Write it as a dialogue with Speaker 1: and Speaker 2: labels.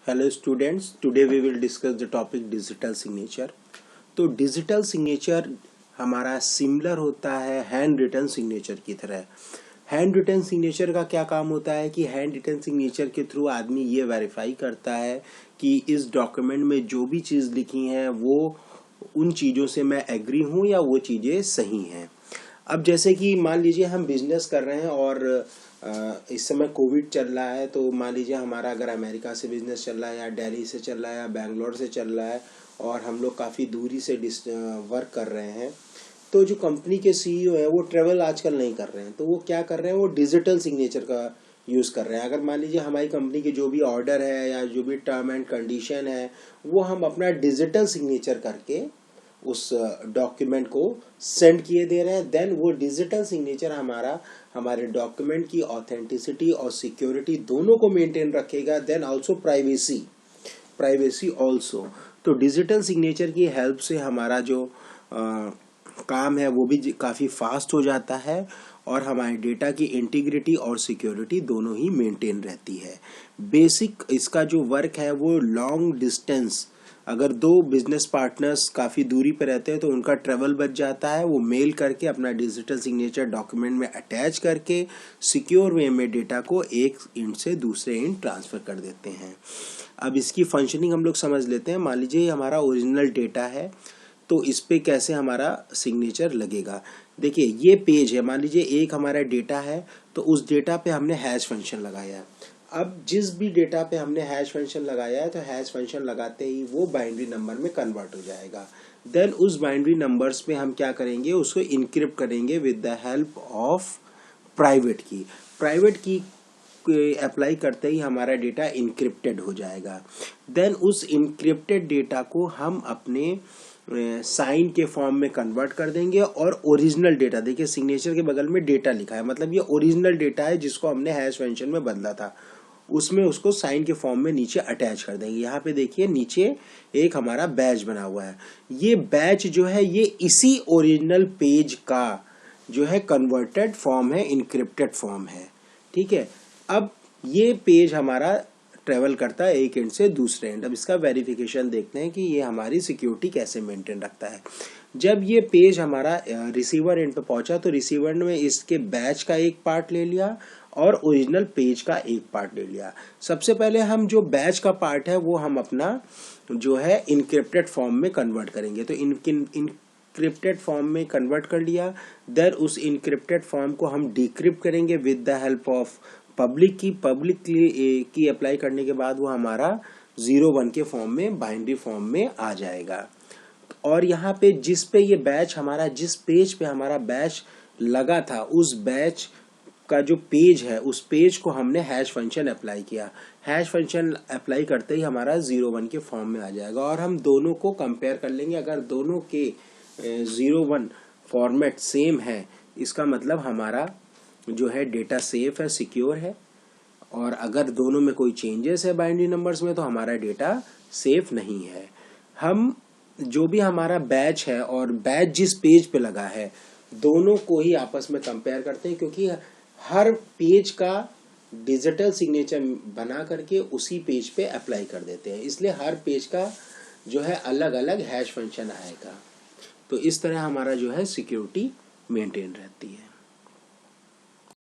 Speaker 1: Hello students, today we will discuss the topic digital signature. तो digital signature हमारा similar होता है hand written signature की तरह। हैंड रिटन सिग्नेचर का क्या काम होता है कि हैंड रिटन सिग्नेचर के थ्रू आदमी ये वेरीफाई करता है कि इस डॉक्यूमेंट में जो भी चीज़ लिखी हैं वो उन चीज़ों से मैं एग्री हूँ या वो चीज़ें सही हैं। अब जैसे कि मान लीजिए हम बिजनेस कर रहे हैं और इस समय कोविड चल रहा है, तो मान लीजिए हमारा अगर अमेरिका से बिजनेस चल रहा है या दिल्ली से चल रहा है या बैंगलोर से चल रहा है और हम लोग काफ़ी दूरी से वर्क कर रहे हैं, तो जो कंपनी के सीईओ है वो ट्रेवल आजकल नहीं कर रहे हैं, तो वो क्या कर रहे हैं, वो डिजिटल सिग्नेचर का यूज़ कर रहे हैं। अगर मान लीजिए हमारी कंपनी के जो भी ऑर्डर है या जो भी टर्म एंड कंडीशन है वो हम अपना डिजिटल सिग्नेचर करके उस डॉक्यूमेंट को सेंड किए दे रहे हैं, देन वो डिजिटल सिग्नेचर हमारे डॉक्यूमेंट की ऑथेंटिसिटी और सिक्योरिटी दोनों को मेंटेन रखेगा। Then also privacy also. तो डिजिटल सिग्नेचर की हेल्प से हमारा जो काम है वो भी काफ़ी फास्ट हो जाता है और हमारे डेटा की इंटीग्रिटी और सिक्योरिटी दोनों ही मेंटेन रहती है। बेसिक इसका जो वर्क है वो लॉन्ग डिस्टेंस, अगर दो बिजनेस पार्टनर्स काफ़ी दूरी पर रहते हैं तो उनका ट्रेवल बच जाता है। वो मेल करके अपना डिजिटल सिग्नेचर डॉक्यूमेंट में अटैच करके सिक्योर वे में डेटा को एक इंड से दूसरे इंड ट्रांसफ़र कर देते हैं। अब इसकी फंक्शनिंग हम लोग समझ लेते हैं। मान लीजिए हमारा ओरिजिनल डेटा है, तो इस पे कैसे हमारा सिग्नेचर लगेगा। देखिए ये पेज है, मान लीजिए एक हमारा डेटा है, तो उस डेटा पे हमने हैश फंक्शन लगाया है। अब जिस भी डेटा पे हमने हैश फंक्शन लगाया है तो हैश फंक्शन लगाते ही वो बाइनरी नंबर में कन्वर्ट हो जाएगा। देन उस बाइनरी नंबर्स पे हम क्या करेंगे, उसको इनक्रिप्ट करेंगे with the help of private की अप्लाई करते ही हमारा डेटा इनक्रिप्टेड हो जाएगा। देन उस इनक्रिप्टेड डेटा को हम अपने साइन के फॉर्म में कन्वर्ट कर देंगे और ओरिजिनल डेटा, देखिए सिग्नेचर के बगल में डेटा लिखा है, मतलब ये ओरिजिनल डेटा है जिसको हमने हैश फंक्शन में बदला था, उसमें उसको साइन के फॉर्म में नीचे अटैच कर देंगे। यहाँ पे देखिए नीचे एक हमारा बैच बना हुआ है। ये बैच जो है ये इसी ओरिजिनल पेज का जो है कन्वर्टेड फॉर्म है, इनक्रिप्टेड फॉर्म है। ठीक है, अब ये पेज हमारा ट्रेवल करता है एक एंड से दूसरे एंड। अब इसका वेरिफिकेशन देखते हैं कि ये हमारी सिक्योरिटी कैसे मेंटेन रखता है। जब ये पेज हमारा रिसीवर एंड पे पहुंचा तो रिसीवर ने इसके बैच का एक पार्ट ले लिया और ओरिजिनल पेज का एक पार्ट ले लिया। सबसे पहले हम जो बैच का पार्ट है वो हम अपना जो है इनक्रिप्टेड फॉर्म में कन्वर्ट करेंगे। तो इनक्रिप्टेड फॉर्म में कन्वर्ट कर लिया। देन उस इनक्रिप्टेड फॉर्म को हम डिक्रिप्ट करेंगे with the help of public की अप्लाई करने के बाद वो हमारा 0-1 के फॉर्म में, बाइनरी फॉर्म में आ जाएगा। और यहाँ पे जिस पे ये बैच हमारा, जिस पेज पे हमारा बैच लगा था उस बैच का जो पेज है उस पेज को हमने हैश फंक्शन अप्लाई किया। हैश फंक्शन अप्लाई करते ही हमारा 0-1 के फॉर्म में आ जाएगा और हम दोनों को कंपेयर कर लेंगे। अगर दोनों के 0-1 फॉर्मेट सेम है, इसका मतलब हमारा जो है डेटा सेफ है, सिक्योर है। और अगर दोनों में कोई चेंजेस है बाइनरी नंबर्स में तो हमारा डेटा सेफ नहीं है। हम जो भी हमारा बैच है और बैच जिस पेज पे लगा है दोनों को ही आपस में कंपेयर करते हैं, क्योंकि हर पेज का डिजिटल सिग्नेचर बना करके उसी पेज पे अप्लाई कर देते हैं, इसलिए हर पेज का जो है अलग अलग हैश फंक्शन आएगा। तो इस तरह हमारा जो है सिक्योरिटी मेंटेन रहती है।